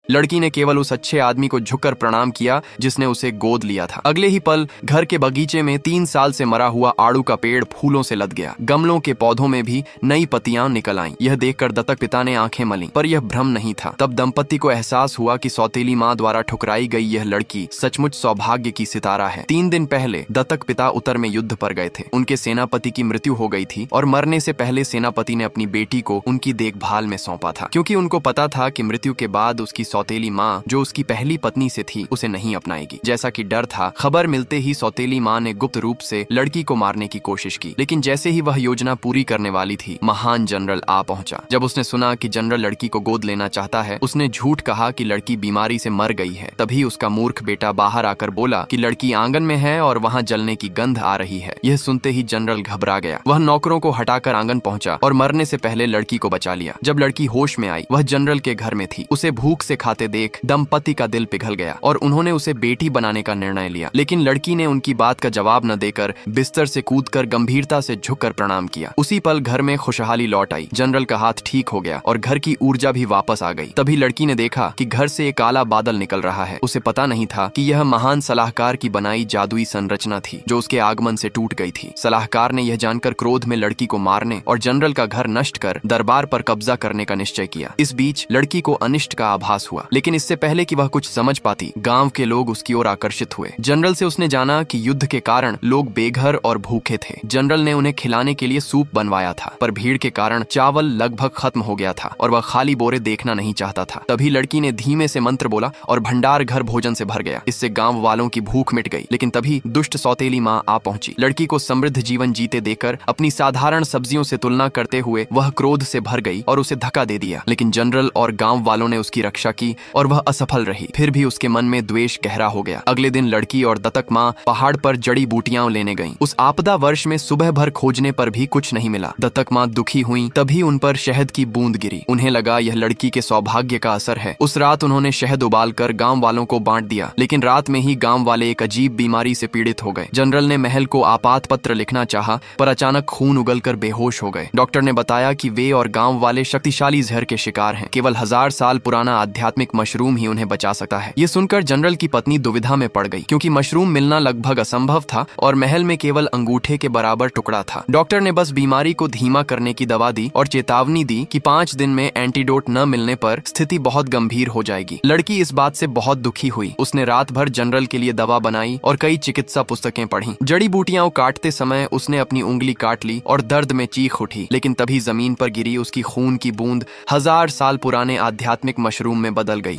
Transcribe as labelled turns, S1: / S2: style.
S1: लड़की ने केवल उस अच्छे आदमी को झुककर प्रणाम किया जिसने उसे गोद लिया था। अगले ही पल घर के बगीचे में 3 साल से मरा हुआ आड़ू का पेड़ फूलों से लद गया। गमलों के पौधों में भी नई पत्तियां निकल आईं। यह देखकर दत्तक पिता ने आंखें मलीं, पर यह भ्रम नहीं था। तब दंपत्ति को एहसास हुआ कि सौतेली माँ द्वारा ठुकराई गई यह लड़की सचमुच सौभाग्य की सितारा है। 3 दिन पहले दत्तक पिता उत्तर में युद्ध पर गए थे। उनके सेनापति की मृत्यु हो गई थी और मरने से पहले सेनापति ने अपनी बेटी को उनकी देखभाल में सौंपा था, क्योंकि उनको पता था कि मृत्यु के बाद उसकी सौतेली माँ, जो उसकी पहली पत्नी से थी, उसे नहीं अपनाएगी। जैसा कि डर था, खबर मिलते ही सौतेली माँ ने गुप्त रूप से लड़की को मारने की कोशिश की। लेकिन जैसे ही वह योजना पूरी करने वाली थी, महान जनरल आ पहुंचा। जब उसने सुना कि जनरल लड़की को गोद लेना चाहता है, उसने झूठ कहा कि लड़की बीमारी से मर गई है। तभी उसका मूर्ख बेटा बाहर आकर बोला कि लड़की आंगन में है और वहाँ जलने की गंध आ रही है। यह सुनते ही जनरल घबरा गया। वह नौकरों को हटाकर आंगन पहुंचा और मरने से पहले लड़की को बचा लिया। जब लड़की होश में आई, वह जनरल के घर में थी। उसे भूख से खाते देख दंपति का दिल पिघल गया और उन्होंने उसे बेटी बनाने का निर्णय लिया। लेकिन लड़की ने उनकी बात का जवाब न देकर बिस्तर से कूदकर गंभीरता से झुककर प्रणाम किया। उसी पल घर में खुशहाली लौट आई। जनरल का हाथ ठीक हो गया और घर की ऊर्जा भी वापस आ गई। तभी लड़की ने देखा कि घर से एक काला बादल निकल रहा है। उसे पता नहीं था कि यह महान सलाहकार की बनाई जादुई संरचना थी, जो उसके आगमन से टूट गई थी। सलाहकार ने यह जानकर क्रोध में लड़की को मारने और जनरल का घर नष्ट कर दरबार पर कब्जा करने का निश्चय किया। इस बीच लड़की को अनिष्ट का आभास हुआ, लेकिन इससे पहले कि वह कुछ समझ पाती, गांव के लोग उसकी ओर आकर्षित हुए। जनरल से उसने जाना कि युद्ध के कारण लोग बेघर और भूखे थे। जनरल ने उन्हें खिलाने के लिए सूप बनवाया था, पर भीड़ के कारण चावल लगभग खत्म हो गया था और वह खाली बोरे देखना नहीं चाहता था। तभी लड़की ने धीमे से मंत्र बोला और भंडार घर भोजन से भर गया। इससे गांव वालों की भूख मिट गई। लेकिन तभी दुष्ट सौतेली माँ आ पहुंची। लड़की को समृद्ध जीवन जीते देकर अपनी साधारण सब्जियों से तुलना करते हुए वह क्रोध से भर गई और उसे धक्का दे दिया। लेकिन जनरल और गांव वालों ने उसकी रक्षा की और वह असफल रही। फिर भी उसके मन में द्वेष गहरा हो गया। अगले दिन लड़की और दत्तक माँ पहाड़ पर जड़ी बूटियां लेने गईं। उस आपदा वर्ष में सुबह भर खोजने पर भी कुछ नहीं मिला। दत्तक माँ दुखी हुई। तभी उन पर शहद की बूंद गिरी। उन्हें लगा यह लड़की के सौभाग्य का असर है। उस रात उन्होंने शहद उबालकर गांव वालों को बांट दिया। लेकिन रात में ही गांव वाले एक अजीब बीमारी से पीड़ित हो गए। जनरल ने महल को आपात पत्र लिखना चाहा, पर अचानक खून उगलकर बेहोश हो गए। डॉक्टर ने बताया कि वे और गांव वाले शक्तिशाली जहर के शिकार हैं। केवल 1000 साल पुराना आध्यात्मिक मशरूम ही उन्हें बचा सकता है। ये सुनकर जनरल की पत्नी दुविधा में पड़ गई, क्योंकि मशरूम मिलना लगभग असंभव था और महल में केवल अंगूठे के बराबर टुकड़ा था। डॉक्टर ने बस बीमारी को धीमा करने की दवा दी और चेतावनी दी कि 5 दिन में एंटीडोट न मिलने पर स्थिति बहुत गंभीर हो जाएगी। लड़की इस बात से बहुत दुखी हुई। उसने रात भर जनरल के लिए दवा बनाई और कई चिकित्सा पुस्तकें पढ़ी। जड़ी बूटियां काटते समय उसने अपनी उंगली काट ली और दर्द में चीख उठी। लेकिन तभी जमीन पर गिरी उसकी खून की बूंद 1000 साल पुराने आध्यात्मिक मशरूम में बदल गई।